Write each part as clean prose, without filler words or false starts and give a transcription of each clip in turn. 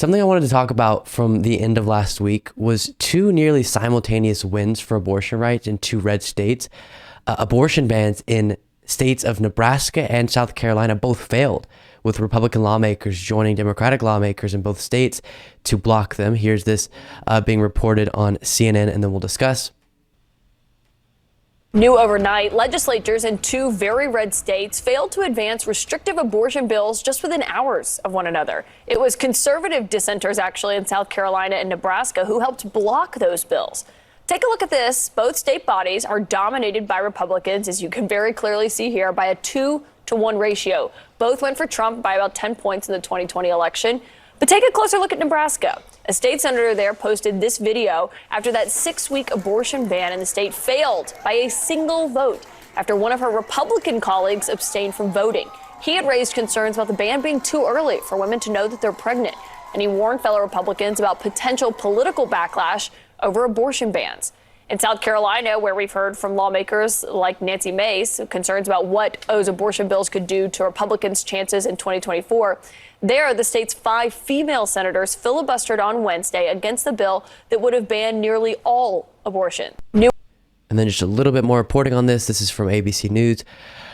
Something I wanted to talk about from the end of last week was two nearly simultaneous wins for abortion rights in two red states. Abortion bans in states of Nebraska and South Carolina both failed, with Republican lawmakers joining Democratic lawmakers in both states to block them. Here's this being reported on CNN, and then we'll discuss. New overnight, legislatures in two very red states failed to advance restrictive abortion bills just within hours of one another. It was conservative dissenters, actually, in South Carolina and Nebraska who helped block those bills. Take a look at this. Both state bodies are dominated by Republicans, as you can very clearly see here, by a 2-to-1 ratio. Both went for Trump by about 10 points in the 2020 election. But take a closer look at Nebraska. A state senator there posted this video after that 6-week abortion ban in the state failed by a single vote after one of her Republican colleagues abstained from voting. He had raised concerns about the ban being too early for women to know that they're pregnant, and he warned fellow Republicans about potential political backlash over abortion bans. In South Carolina, where we've heard from lawmakers like Nancy Mace concerns about what those abortion bills could do to Republicans' chances in 2024, there, the state's 5 female senators filibustered on Wednesday against the bill that would have banned nearly all abortion. And then just a little bit more reporting on this. This is from ABC News.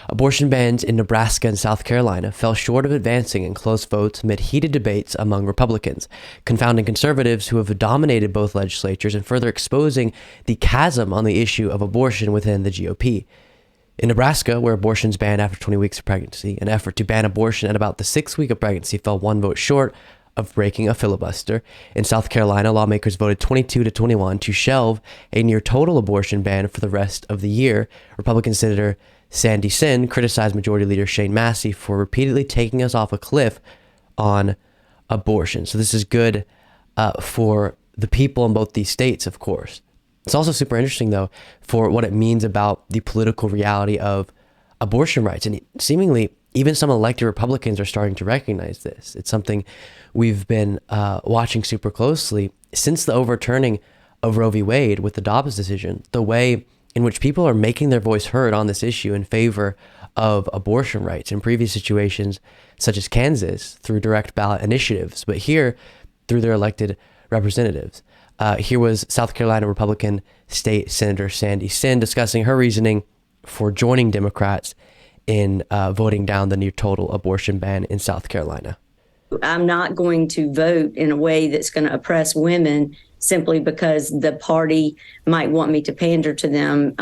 Abortion bans in Nebraska and South Carolina fell short of advancing in close votes amid heated debates among Republicans, confounding conservatives who have dominated both legislatures and further exposing the chasm on the issue of abortion within the GOP. In Nebraska, where abortions banned after 20 weeks of pregnancy, an effort to ban abortion at about the 6th week of pregnancy fell 1 vote short of breaking a filibuster. In South Carolina, lawmakers voted 22-21 to shelve a near total abortion ban for the rest of the year. Republican Senator Sandy Sin criticized Majority Leader Shane Massey for repeatedly taking us off a cliff on abortion. So this is good for the people in both these states, of course. It's also super interesting, though, for what it means about the political reality of abortion rights. And seemingly, even some elected Republicans are starting to recognize this. It's something we've been watching super closely since the overturning of Roe v. Wade with the Dobbs decision, the way in which people are making their voice heard on this issue in favor of abortion rights in previous situations, such as Kansas, through direct ballot initiatives, but here through their elected representatives. Here was South Carolina Republican State Senator Sandy Sin discussing her reasoning for joining Democrats in voting down the near total abortion ban in South Carolina. I'm not going to vote in a way that's going to oppress women simply because the party might want me to pander to them.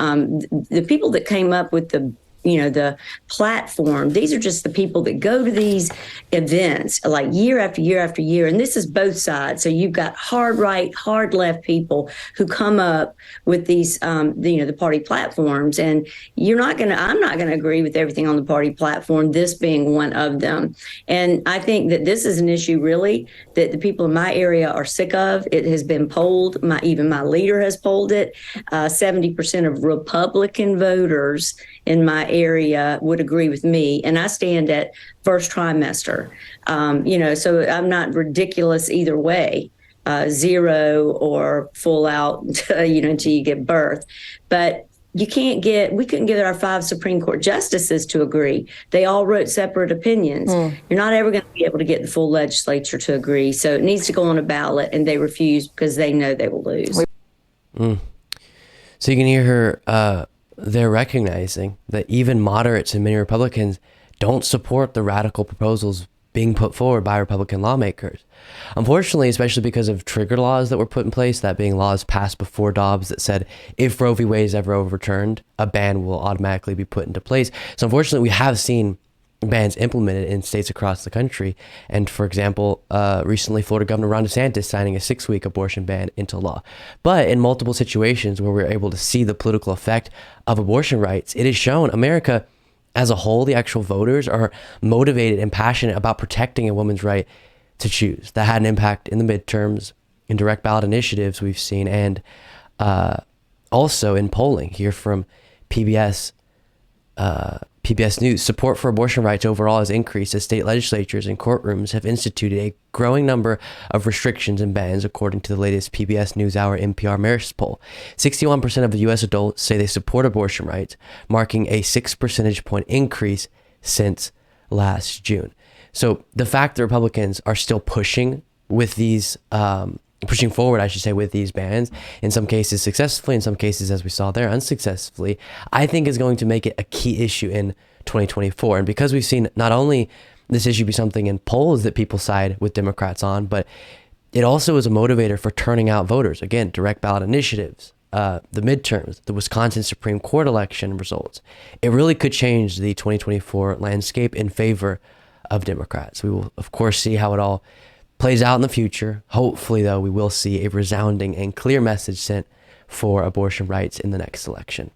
The people that came up with the platform, these are just the people that go to these events like year after year after year. And this is both sides. So you've got hard right, hard left people who come up with these, the party platforms. And I'm not going to agree with everything on the party platform, this being one of them. And I think that this is an issue really that the people in my area are sick of. It has been polled. Even my leader has polled it. 70% of Republican voters in my area would agree with me. And I stand at first trimester, so I'm not ridiculous either way, 0 or full out, until you give birth. But we couldn't get our 5 Supreme Court justices to agree. They all wrote separate opinions. You're not ever going to be able to get the full legislature to agree. So it needs to go on a ballot, and they refuse because they know they will lose. So you can hear her, they're recognizing that even moderates and many Republicans don't support the radical proposals being put forward by Republican lawmakers. Unfortunately, especially because of trigger laws that were put in place, that being laws passed before Dobbs that said if Roe v. Wade is ever overturned, a ban will automatically be put into place. So unfortunately, we have seen bans implemented in states across the country. And for example, recently Florida Governor Ron DeSantis signing a 6-week abortion ban into law. But in multiple situations where we're able to see the political effect of abortion rights, it is shown America as a whole, the actual voters, are motivated and passionate about protecting a woman's right to choose. That had an impact in the midterms, in direct ballot initiatives we've seen, and also in polling here from PBS News. Support for abortion rights overall has increased as state legislatures and courtrooms have instituted a growing number of restrictions and bans, according to the latest PBS NewsHour NPR Marist poll. 61% of the U.S. adults say they support abortion rights, marking a 6 percentage point increase since last June. So the fact that Republicans are still pushing with these, pushing forward, I should say, with these bans, in some cases successfully, in some cases, as we saw there, unsuccessfully, I think is going to make it a key issue in 2024. And because we've seen not only this issue be something in polls that people side with Democrats on, but it also is a motivator for turning out voters. Again, direct ballot initiatives, the midterms, the Wisconsin Supreme Court election results. It really could change the 2024 landscape in favor of Democrats. We will, of course, see how it all plays out in the future. Hopefully, though, we will see a resounding and clear message sent for abortion rights in the next election.